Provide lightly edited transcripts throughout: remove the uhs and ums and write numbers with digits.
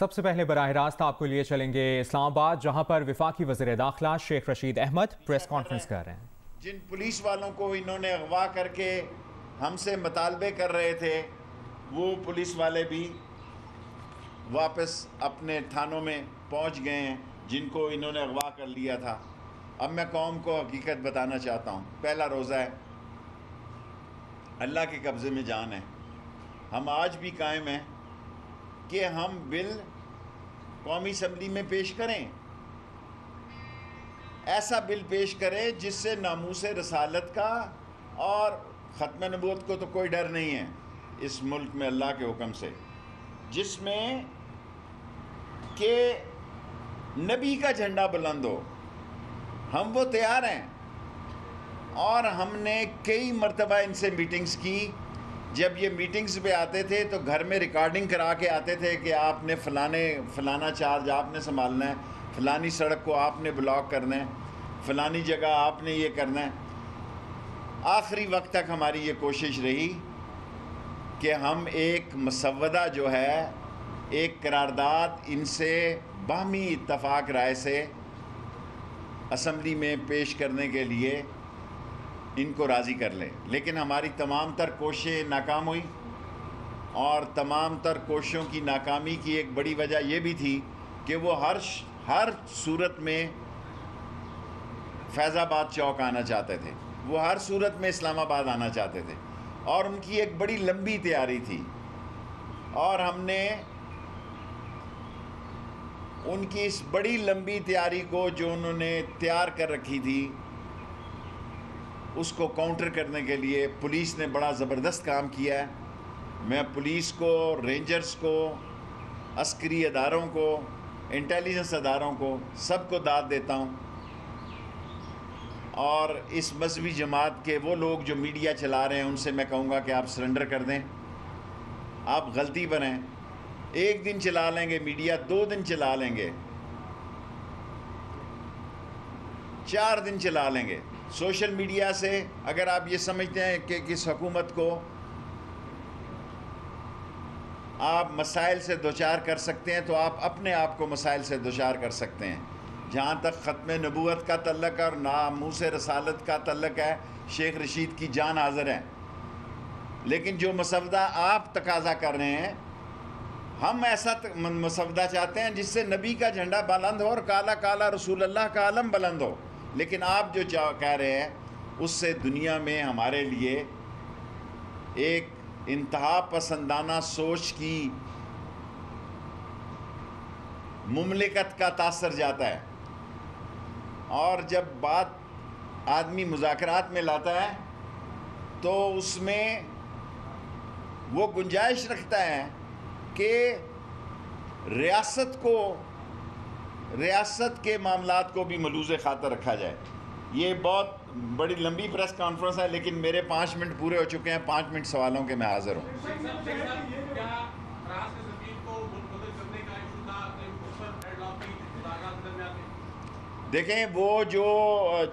सबसे पहले बराह रास्त आपको लिए चलेंगे इस्लामाबाद, जहां पर वफाकी वज़ीर दाखिला शेख रशीद अहमद प्रेस कॉन्फ्रेंस कर रहे हैं। जिन पुलिस वालों को इन्होंने अगवा करके हमसे मुतालबे कर रहे थे, वो पुलिस वाले भी वापस अपने थानों में पहुंच गए हैं जिनको इन्होंने अगवा कर लिया था। अब मैं कौम को हकीकत बताना चाहता हूँ। पहला रोज़ा है, अल्लाह के कब्ज़े में जान है। हम आज भी कायम हैं कि हम बिल कौमी असम्बली में पेश करें, ऐसा बिल पेश करें जिससे नामूस रसालत का और ख़त्म नबूवत को तो कोई डर नहीं है इस मुल्क में अल्लाह के हुक्म से, जिसमें कि नबी का झंडा बुलंद हो। हम वो तैयार हैं और हमने कई मरतबा इनसे मीटिंग्स की। जब ये मीटिंग्स पे आते थे तो घर में रिकॉर्डिंग करा के आते थे कि आपने फ़लाना चार्ज आपने संभालना है, फ़लानी सड़क को आपने ब्लॉक करना है, फ़लानी जगह आपने ये करना है। आखिरी वक्त तक हमारी ये कोशिश रही कि हम एक मसवदा जो है, एक करारदाद इनसे बाहमी इत्तफाक राय से असम्बली में पेश करने के लिए इनको राज़ी कर लें, लेकिन हमारी तमाम तर कोशिशें नाकाम हुई। और तमाम तर कोशिशों की नाकामी की एक बड़ी वजह यह भी थी कि वो हर सूरत में फैज़ाबाद चौक आना चाहते थे, वो हर सूरत में इस्लामाबाद आना चाहते थे, और उनकी एक बड़ी लंबी तैयारी थी। और हमने उनकी इस बड़ी लंबी तैयारी को जो उन्होंने तैयार कर रखी थी, उसको काउंटर करने के लिए पुलिस ने बड़ा ज़बरदस्त काम किया है। मैं पुलिस को, रेंजर्स को, अस्करी अदारों को, इंटेलिजेंस अदारों को, सबको दाद देता हूँ। और इस मजहबी जमात के वो लोग जो मीडिया चला रहे हैं, उनसे मैं कहूँगा कि आप सरेंडर कर दें। आप गलती बनें, एक दिन चला लेंगे मीडिया, 2 दिन चला लेंगे, 4 दिन चला लेंगे। सोशल मीडिया से अगर आप ये समझते हैं कि किस हुकूमत को आप मसाइल से दोचार कर सकते हैं, तो आप अपने आप को मसाइल से दोचार कर सकते हैं। जहाँ तक ख़त्म नबूवत का तल्लक और नामूस रसालत का तल्लक है, शेख रशीद की जान हाज़िर है। लेकिन जो मसवदा आप तकाज़ा कर रहे हैं, हम ऐसा मसवदा चाहते हैं जिससे नबी का झंडा बुलंद हो और काला काला रसूल अल्लाह का आलम बुलंद हो। लेकिन आप जो कह रहे हैं, उससे दुनिया में हमारे लिए एक इंतहा पसंदाना सोच की मुमलिकत का तासर जाता है। और जब बात आदमी मुज़ाकरात में लाता है तो उसमें वो गुंजाइश रखता है कि रियासत के मामलात को भी मलूज़ खातर रखा जाए। ये बहुत बड़ी लंबी प्रेस कॉन्फ्रेंस है, लेकिन मेरे 5 मिनट पूरे हो चुके हैं। 5 मिनट सवालों के मैं हाज़िर हूँ। देखें, वो जो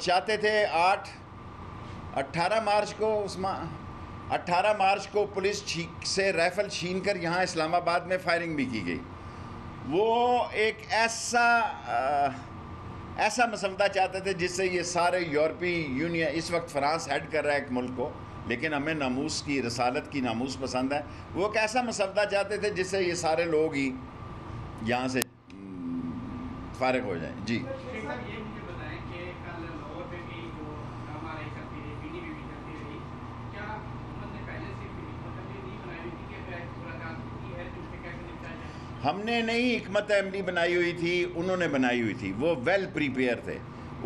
चाहते थे 18 मार्च को 18 मार्च को पुलिस से राइफ़ल छीन कर यहाँ इस्लामाबाद में फायरिंग भी की गई। वो एक ऐसा मसवदा चाहते थे जिससे ये सारे यूरोपीय यूनियन, इस वक्त फ्रांस हेड कर रहा है एक मुल्क को, लेकिन हमें नामूस की, रसालत की नामूस पसंद है। वो एक ऐसा मसवदा चाहते थे जिससे ये सारे लोग ही यहाँ से फारिग हो जाएं। जी, हमने नहीं हिकमत अमली बनाई हुई थी, उन्होंने बनाई हुई थी। वो वेल प्रिपेयर थे।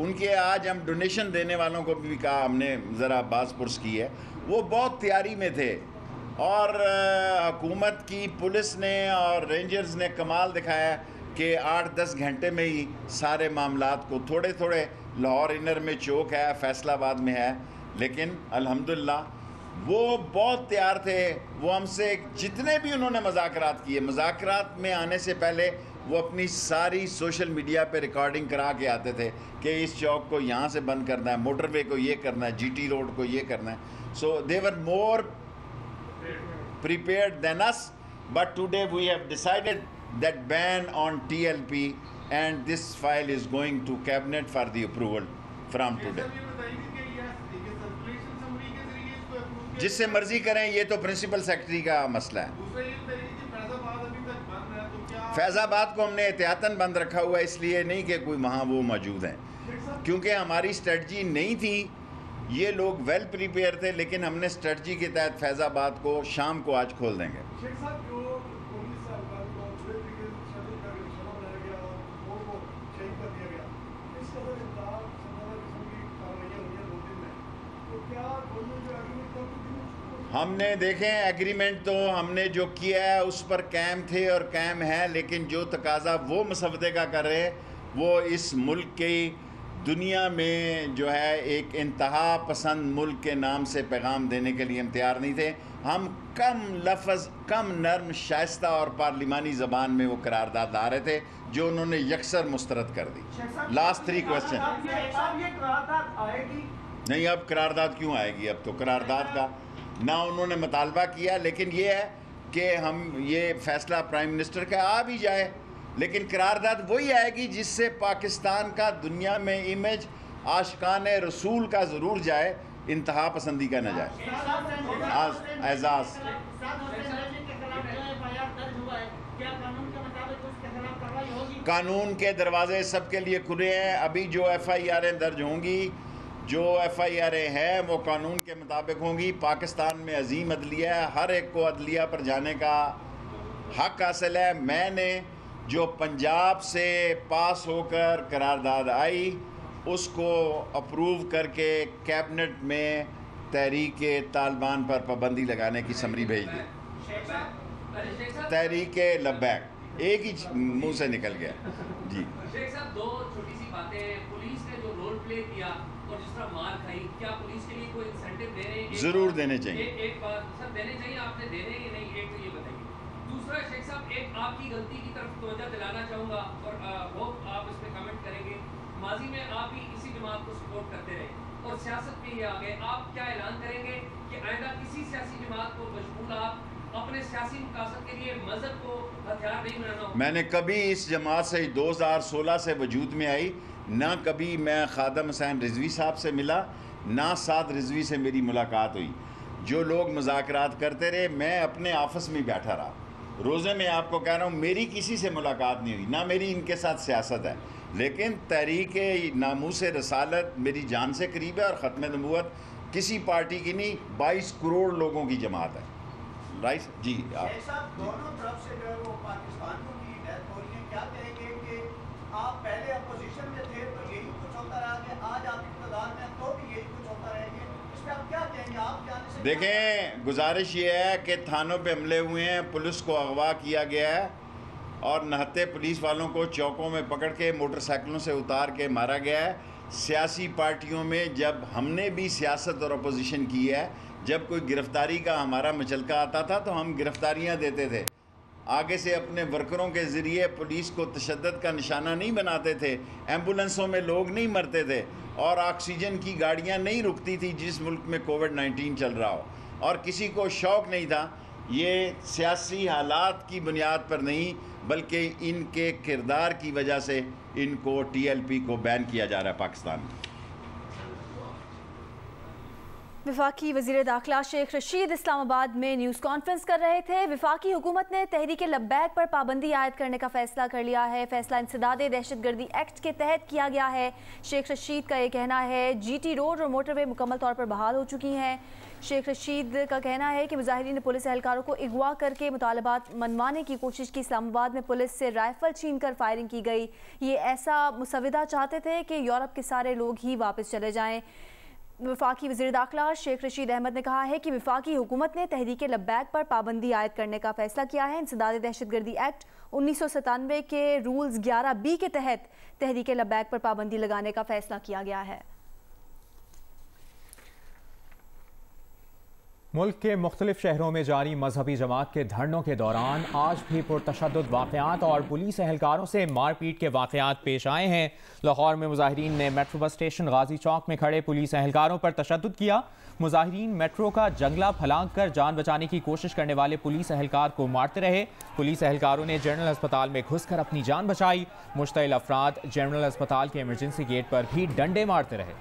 उनके आज हम डोनेशन देने वालों को भी कहा, हमने ज़रा बात पुरस की है, वो बहुत तैयारी में थे। और हुकूमत की पुलिस ने और रेंजर्स ने कमाल दिखाया कि 8-10 घंटे में ही सारे मामलात को, थोड़े थोड़े लाहौर इनर में चौक है, फैसलाबाद में है, लेकिन अल्हम्दुलिल्लाह वो बहुत तैयार थे। वो हमसे जितने भी उन्होंने मुज़ाकरात किए, मुज़ाकरात में आने से पहले वो अपनी सारी सोशल मीडिया पे रिकॉर्डिंग करा के आते थे कि इस चौक को यहाँ से बंद करना है, मोटरवे को ये करना है, GT रोड को ये करना है। सो दे वर मोर prepared than us, but today we have decided that ban on TLP, and this file is going to cabinet for the approval from today. जिससे मर्जी करें, ये तो प्रिंसिपल सेक्रेटरी का मसला है। फैज़ाबाद को हमने एहतियातन बंद रखा हुआ है, इसलिए नहीं कि कोई वहाँ वो मौजूद हैं, क्योंकि हमारी स्ट्रेटजी नहीं थी। ये लोग वेल प्रिपेयर थे, लेकिन हमने स्ट्रेटजी के तहत फैज़ाबाद को शाम को आज खोल देंगे। हमने देखें एग्रीमेंट तो हमने जो किया है उस पर कायम थे और कायम है, लेकिन जो तकाजा वो मसवदे का कर रहे वो इस मुल्क की दुनिया में जो है एक इंतहा पसंद मुल्क के नाम से पैगाम देने के लिए हम तैयार नहीं थे। हम कम लफ्ज़, कम नर्म, शाइस्ता और पार्लिमानी ज़बान में वो करारदाद ला रहे थे, जो उन्होंने यकसर मुस्तरद कर दी। Last 3 question. नहीं, अब करारदाद क्यों आएगी? अब तो करारदाद का ना उन्होंने मुतालबा किया, लेकिन ये है कि हम ये फ़ैसला प्राइम मिनिस्टर का आ भी जाए, लेकिन करारदाद वही आएगी जिससे पाकिस्तान का दुनिया में इमेज आशिकाने रसूल का ज़रूर जाए, इंतहा पसंदी का न जाए। एजाज़ कानून के दरवाजे सबके लिए खुले हैं। अभी जो FIR दर्ज होंगी, जो FIR है वो कानून के मुताबिक होंगी। पाकिस्तान में अजीम अदलिया है, हर एक को अदलिया पर जाने का हक हासिल है। मैंने जो पंजाब से पास होकर करारदाद आई उसको अप्रूव करके कैबिनेट में तहरीक तालिबान पर पाबंदी लगाने की समरी भेज दी। तहरीक लब्बैक एक ही मुंह से निकल गया जी। शेख साहब, 2 छोटी सी बातें। पुलिस ने जो रोल प्ले किया और जिस तरह मार खाई, क्या पुलिस के लिए कोई इंसेंटिव दे रहे हैं? जरूर देने चाहिए। एक बात सर, देने चाहिए, आपने देने ही नहीं, एक तो ये बताइए। दूसरा शेख साहब, एक आपकी गलती की तरफ तवज्जो दिलाना चाहूँगा और होप आप इस पर कमेंट करेंगे। माजी में आप भी इसी जमात को सपोर्ट करते रहे और सियासत में ही आ गए। आप क्या ऐलान करेंगे कि आइंदा किसी सियासी जमात को मशगूल आप अपने सियासी मकासद के लिए मजहब को हथियार नहीं बनाना हो? मैंने कभी इस जमात से 2016 से वजूद में आई, ना कभी मैं खादम हुसैन रिजवी साहब से मिला, ना साद रिजवी से मेरी मुलाकात हुई। जो लोग मुज़ाकरात करते रहे, मैं अपने ऑफिस में बैठा रहा। रोज़े में आपको कह रहा हूँ, मेरी किसी से मुलाकात नहीं हुई, ना मेरी इनके साथ सियासत है, लेकिन तहरीक नामूस रसालत मेरी जान से करीब है और ख़त्म नबूवत किसी पार्टी की नहीं, 22 करोड़ लोगों की जमात है। राइट जी। आप दोनों तरफ से जो है वो पाकिस्तानियों की डेथ हो रही है, क्या कहेंगे कि आप पहले अपोजिशन में थे तो यही कुछ होता रहा है, आज आप इक़्तिदार में तो भी यही कुछ होता रहेंगे, इस पर आप क्या कहेंगे? आप जाने से देखें, गुजारिश ये है कि थानों पे हमले हुए हैं, पुलिस को अगवा किया गया है और नहत्ते पुलिस वालों को चौकों में पकड़ के मोटरसाइकिलों से उतार के मारा गया है। सियासी पार्टियों में जब हमने भी सियासत और अपोजिशन की है, जब कोई गिरफ्तारी का हमारा मचलका आता था तो हम गिरफ्तारियां देते थे, आगे से अपने वर्करों के ज़रिए पुलिस को तशद्दुद का निशाना नहीं बनाते थे, एम्बुलेंसों में लोग नहीं मरते थे और ऑक्सीजन की गाड़ियां नहीं रुकती थी जिस मुल्क में कोविड-19 चल रहा हो, और किसी को शौक़ नहीं था। ये सियासी हालात की बुनियाद पर नहीं, बल्कि इनके किरदार की वजह से इनको TLP को बैन किया जा रहा है पाकिस्तान में। वफाकी वज़ीर दाखिला शेख रशीद इस्लामाबाद में न्यूज़ कॉन्फ्रेंस कर रहे थे। वफाकी हुकूमत ने तहरीक लब्बैक पर पाबंदी आयद करने का फैसला कर लिया है। फैसला इंसदादे दहशतगर्दी एक्ट के तहत किया गया है। शेख रशीद का ये कहना है GT रोड और मोटरवे मुकम्मल तौर पर बहाल हो चुकी हैं। शेख रशीद का कहना है कि मुजाहिरीन ने पुलिस एहलकारों को अगवा करके मुतालबात मनवाने की कोशिश की। इस्लामाबाद में पुलिस से राइफल छीन कर फायरिंग की गई। ये ऐसा मुसविदा चाहते थे कि यूरोप के सारे लोग ही वापस चले जाएँ। वफाकी वज़ीर दाखिला शेख रशीद अहमद ने कहा है कि वफाकी हुकूमत ने तहरीक लब्बैक पर पाबंदी आयद करने का फैसला किया है। इंसदाद दहशतगर्दी एक्ट 1997 के रूल्स 11B के तहत तहरीक लब्बैक पर पाबंदी लगाने का फैसला किया गया है। ملک کے مختلف شہروں میں جاری مذہبی جماعت کے دھرنوں کے دوران آج بھی پرتشدد واقعات اور پولیس اہلکاروں سے مار پیٹ کے واقعات پیش آئے ہیں۔ لاہور میں مظاہرین نے میٹرو بس اسٹیشن غازی چوک میں کھڑے پولیس اہلکاروں پر تشدد کیا۔ مظاہرین میٹرو کا جنگلہ پھلانگ کر جان بچانے کی کوشش کرنے والے پولیس اہلکار کو مارتے رہے۔ پولیس اہلکاروں نے جنرل ہسپتال میں گھس کر اپنی جان بچائی۔ مشتعل افراد جنرل ہسپتال کے ایمرجنسی گیٹ پر بھی ڈنڈے مارتے رہے۔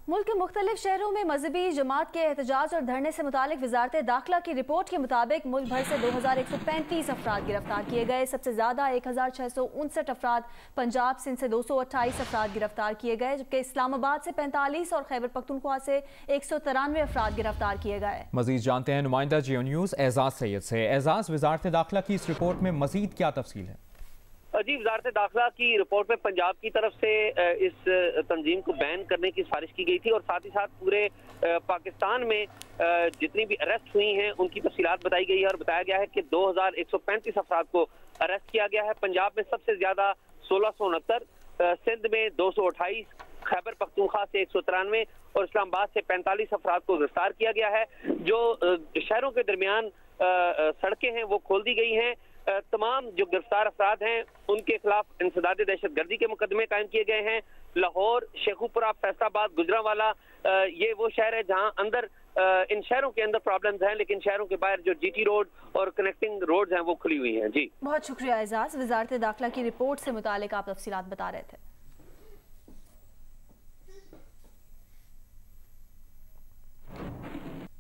ملک کے مختلف شہروں میں مذہبی جماعت کے احتجاج اور دھرنے سے متعلق وزارت داخلہ کی رپورٹ کے مطابق ملک بھر سے 2135 افراد گرفتار کیے گئے۔ سب سے زیادہ 1659 افراد پنجاب، سندھ سے 228 افراد گرفتار کیے گئے، جبکہ اسلام آباد سے 45 اور خیبر پختونخوا سے 193 افراد گرفتار کیے گئے۔ مزید جانتے ہیں نمائندہ جیو نیوز اعزاز سید سے۔ اعزاز، وزارت داخلہ کی اس رپورٹ میں مزید کیا تفصیل ہے؟ جی، وزارت داخلہ کی رپورٹ میں پنجاب کی طرف سے اس تنظیم کو بین کرنے کی سفارش کی گئی تھی اور ساتھ ہی ساتھ پورے پاکستان میں جتنی بھی اریسٹ ہوئی ہیں ان کی تفصیلات بتائی گئی ہے اور بتایا گیا ہے کہ 2135 افراد کو اریسٹ کیا گیا ہے۔ پنجاب میں سب سے زیادہ 1669، سندھ میں 228، خیبر پختونخوا سے 193 اور اسلام آباد سے 45 افراد کو گرفتار کیا گیا ہے۔ جو شہروں کے درمیان سڑکیں ہیں وہ کھول دی گئی ہیں۔ تمام جو گرفتار افراد ہیں ان کے خلاف انسداد دہشت گردی کے مقدمے قائم کیے گئے ہیں۔ لاہور، شیخوپورہ، فیصل آباد، گجرانوالہ یہ وہ شہر ہے جہاں اندر ان شہروں کے اندر پرابلمز ہیں، لیکن شہروں کے باہر جو جی ٹی روڈ اور کنیکٹنگ روڈز ہیں وہ کھلی ہوئی ہیں۔ جی بہت شکریہ اعزاز، وزارت داخلہ کی رپورٹ سے متعلق آپ تفصیلات بتا رہے تھے۔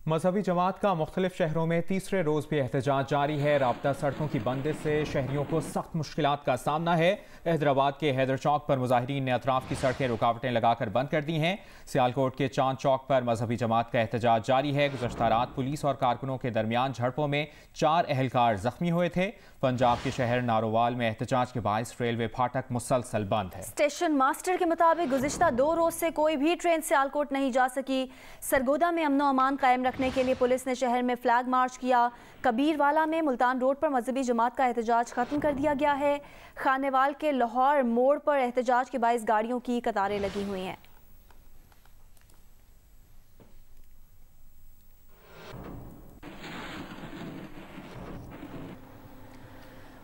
مذہبی جماعت کا مختلف شہروں میں تیسرے روز بھی احتجاج جاری ہے۔ رابطہ سڑکوں کی بندش سے شہریوں کو سخت مشکلات کا سامنا ہے۔ حیدرآباد کے حیدر چوک پر مظاہرین نے اطراف کی سڑکیں رکاوٹیں لگا کر بند کر دی ہیں۔ سیالکوٹ کے چاند چوک پر مذہبی جماعت کا احتجاج جاری ہے۔ گزشتہ رات پولیس اور کارکنوں کے درمیان جھڑپوں میں 4 اہلکار زخمی ہوئے تھے۔ پنجاب کے شہر نارووال میں احتجاج کے باعث ریلوے پھاٹک مسلسل بند ہے۔ اسٹیشن ماسٹر کے مطابق گزشتہ 2 روز سے کوئی بھی ٹرین سیالکوٹ نہیں جا سکی۔ سرگودا میں امن و امان قائم رکھنے کے لیے پولیس نے شہر میں فلیگ مارچ کیا۔ کبیر والا میں ملتان روڈ پر مذہبی جماعت کا احتجاج ختم کر دیا گیا ہے۔ خانیوال کے لاہور موڑ پر احتجاج کے باعث گاڑیوں کی قطاریں لگی ہوئی ہیں۔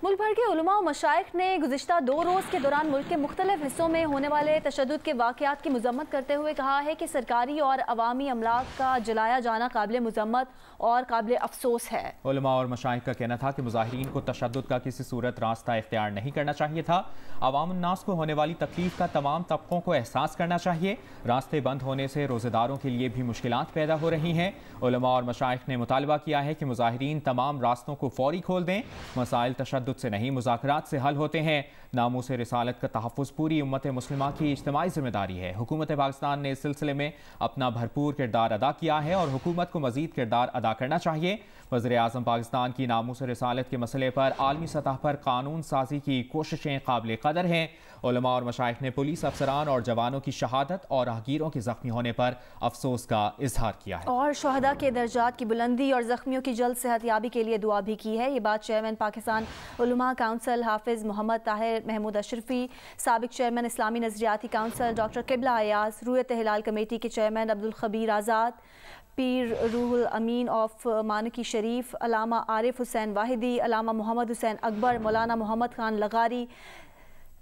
ملک بھر کے علماء و مشائخ نے گزشتہ 2 روز کے دوران ملک کے مختلف حصوں میں ہونے والے تشدد کے واقعات کی مذمت کرتے ہوئے کہا ہے کہ سرکاری اور عوامی املاک کا جلایا جانا قابل مذمت اور قابل افسوس ہے۔ علماء اور مشائخ کا کہنا تھا کہ مظاہرین کو تشدد کا کسی صورت راستہ اختیار نہیں کرنا چاہیے تھا۔ عوام الناس کو ہونے والی تکلیف کا تمام طبقوں کو احساس کرنا چاہیے۔ راستے بند ہونے سے روزہ داروں کے لیے بھی مشکلات پیدا ہو رہی ہیں۔ علماء اور مشائخ نے مطالبہ کیا ہے کہ مظاہرین تمام راستوں کو فوری کھول دیں۔ مسائل تشدد سے نہیں، مذاکرات سے حل ہوتے ہیں۔ ناموس رسالت کا تحفظ پوری امت مسلمہ کی اجتماعی ذمہ داری ہے۔ حکومت پاکستان نے اس سلسلے میں اپنا بھرپور کردار ادا کیا ہے اور حکومت کو مزید کردار ادا کرنا چاہیے۔ وزیر اعظم پاکستان کی ناموس رسالت کے مسئلے پر عالمی سطح پر قانون سازی کی کوششیں قابل قدر ہیں۔ علماء اور مشائخ نے پولیس افسران اور جوانوں کی شہادت اور راہگیروں کے زخمی ہونے پر افسوس کا اظہار کیا ہے اور شہداء کے درجات کی بلندی اور زخمیوں کی جلد صحت یابی کے لیے دعا بھی کی ہے۔ یہ بات چیئرمین پاکستان علماء کونسل حافظ محمد طاہر محمود اشرفی، سابق چیئرمین اسلامی نظریاتی کونسل ڈاکٹر قبلہ ایاز، رویت ہلال کمیٹی کے چیئرمین عبدالخبیر آزاد، پیر روح الامین آف مانکی شریف، علامہ عارف حسین واحدی، علامہ محمد حسین اکبر، مولانا محمد خان لغاری،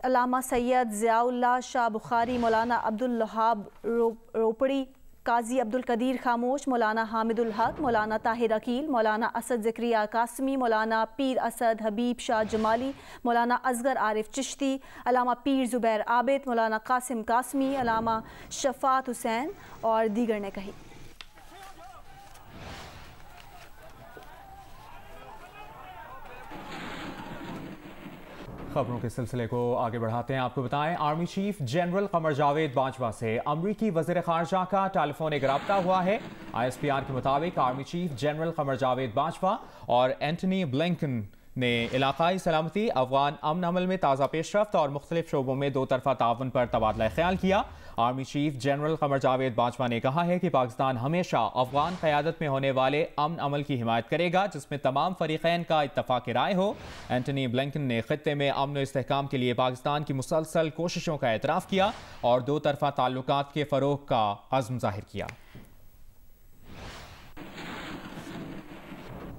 علامہ سید ضیاء اللہ شاہ بخاری، مولانا عبدالوہاب روپڑی، قاضی عبدالقدیر خاموش، مولانا حامد الحق، مولانا طاہر عقیل، مولانا اسد زکریا قاسمی، مولانا پیر اسد حبیب شاہ جمالی، مولانا اصغر عارف چشتی، علامہ پیر زبیر عابد، مولانا قاسم قاسمی، علامہ شفاعت حسین اور دیگر نے کہی۔ خبروں کے سلسلے کو آگے بڑھاتے ہیں۔ آپ کو بتائیں، army chief general Qamar Javed Bajwa سے امریکی وزیر خارجہ کا ٹیلیفونک رابطہ ہوا ہے۔ ISPR کے مطابق army chief general Qamar Javed Bajwa اور اینٹنی بلنکن ने इलाकाई सलामती, अफगान अमन अमल में ताज़ा पेशरफ्त और मुख्तलिफ शोबों में दो तरफा ताउन पर तबादला ख्याल किया। Army chief general Qamar Javed Bajwa ने कहा है कि पाकिस्तान हमेशा अफगान क़यादत में होने वाले अमन अमल की हिमायत करेगा जिसमें तमाम फरीक़ैन का इत्तफ़ाक़ राय हो। एंटनी ब्लिंकन ने ख़ित्ते में अमन व इस्तेहकाम के लिए पाकिस्तान की मुसलसल कोशिशों का एतराफ़ किया और दो तरफा ताल्लुकात के फ़रोग़ का अज़्म ज़ाहिर किया।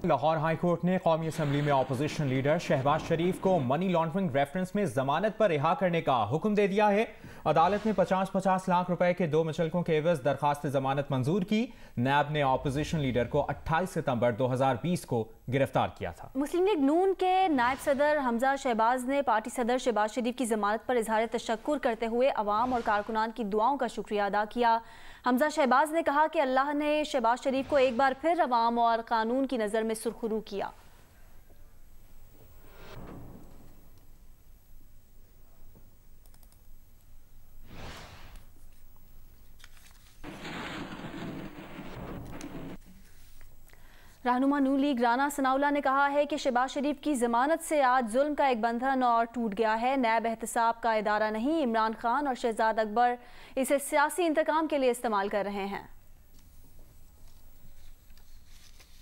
लाहौर हाई कोर्ट ने कौमी असम्बली में अपोजिशन लीडर शहबाज शरीफ को मनी लॉन्ड्रिंग रेफरेंस में जमानत पर रिहा करने का हुक्म दे दिया है। अदालत ने 50-50 लाख रुपए के 2 मुचलकों के एवज दरखास्त जमानत मंजूर की। नैब ने अपोजिशन लीडर को 28 सितंबर 2020 को गिरफ्तार किया था। मुस्लिम लीग नून के नायब सदर हमजा शहबाज ने पार्टी सदर शहबाज शरीफ की जमानत पर इजहार तशक्कुर करते हुए अवाम और कारकुनान की दुआओं का शुक्रिया अदा किया। हमजा शहबाज ने कहा कि अल्लाह ने शहबाज शरीफ को एक बार फिर अवाम और कानून की नज़र में सुरखरू किया। रहनुमा नून लीग राना सनाउल्लाह ने कहा है कि शहबाज शरीफ की जमानत से आज जुल्म का एक बंधन और टूट गया है। नैब एहतसाब का इदारा नहीं, इमरान खान और शहजाद अकबर इसे सियासी इंतकाम के लिए इस्तेमाल कर रहे हैं।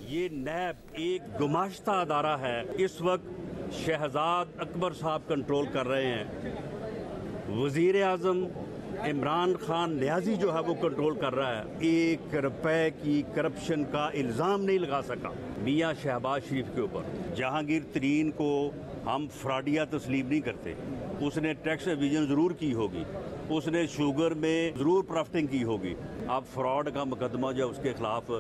ये नैब एक गुमाश्ता अदारा है। इस वक्त शहजाद अकबर साहब कंट्रोल कर रहे हैं। वजीर आजम इमरान खान न्याजी जो है वो कंट्रोल कर रहा है। 1 रुपए की करप्शन का इल्ज़ाम नहीं लगा सका मियां शहबाज शरीफ के ऊपर। जहांगीर तरीन को हम फ्रॉडिया तस्लीम नहीं करते। उसने टैक्स एविजन ज़रूर की होगी, उसने शुगर में ज़रूर प्रॉफिटिंग की होगी। अब फ्रॉड का मुकदमा जो उसके खिलाफ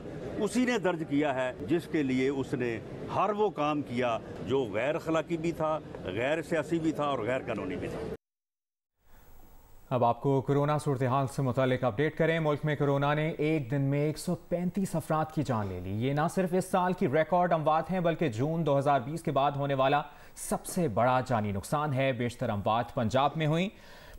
उसी ने दर्ज किया है जिसके लिए उसने हर वो काम किया जो गैर अखलाकी भी था, गैर सियासी भी था और गैर कानूनी भी था। अब आपको कोरोना सूरत हाल से मुतालिक अपडेट करें। मुल्क में कोरोना ने एक दिन में 135 अफराद की जान ले ली। ये ना सिर्फ इस साल की रिकॉर्ड अमवात हैं बल्कि जून 2020 के बाद होने वाला सबसे बड़ा जानी नुकसान है। बेशतर अमवात पंजाब में हुई।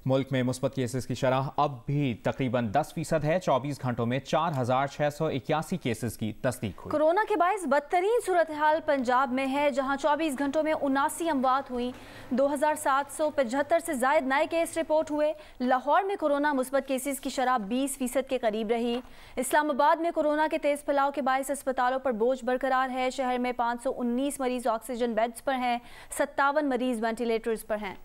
मुल्क में मुस्बत केसेस की शरह अब भी तकरीबन 10% है। 24 घंटों में 4681 केसेस की तस्दीक हुई। कोरोना के बायस बदतरीन सूरत हाल पंजाब में है जहां 24 घंटों में 79 अमवात हुई। 2775 से जायद नए केस रिपोर्ट हुए। लाहौर में कोरोना मुस्बत केसेस की शरह 20% के करीब रही। इस्लामाबाद में कोरोना के तेज फैलाव के बायस अस्पतालों पर बोझ बरकरार है। शहर में 519 मरीज ऑक्सीजन बेड्स पर हैं, 57 मरीज वेंटिलेटर्स पर हैं।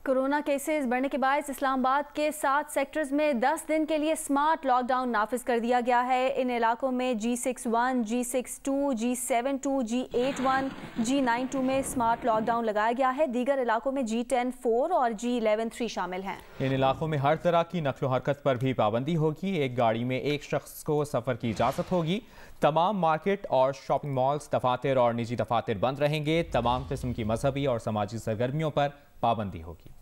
कोरोना केसेस बढ़ने के बाद इस्लामाबाद के 7 सेक्टर्स में 10 दिन के लिए स्मार्ट लॉकडाउन नाफिज कर दिया गया है। इन इलाकों में G61, G62, G72, G81, G92 में स्मार्ट लॉकडाउन लगाया गया है। दीगर इलाकों में G10-4 और G11-3 शामिल हैं। इन इलाकों में हर तरह की नकलो हरकत पर भी पाबंदी होगी। एक गाड़ी में एक शख्स को सफ़र की इजाज़त होगी। तमाम मार्केट और शॉपिंग मॉल्स, दफातर और निजी दफातर बंद रहेंगे। तमाम किस्म की मजहबी और समाजी सरगर्मियों पर पाबंदी होगी।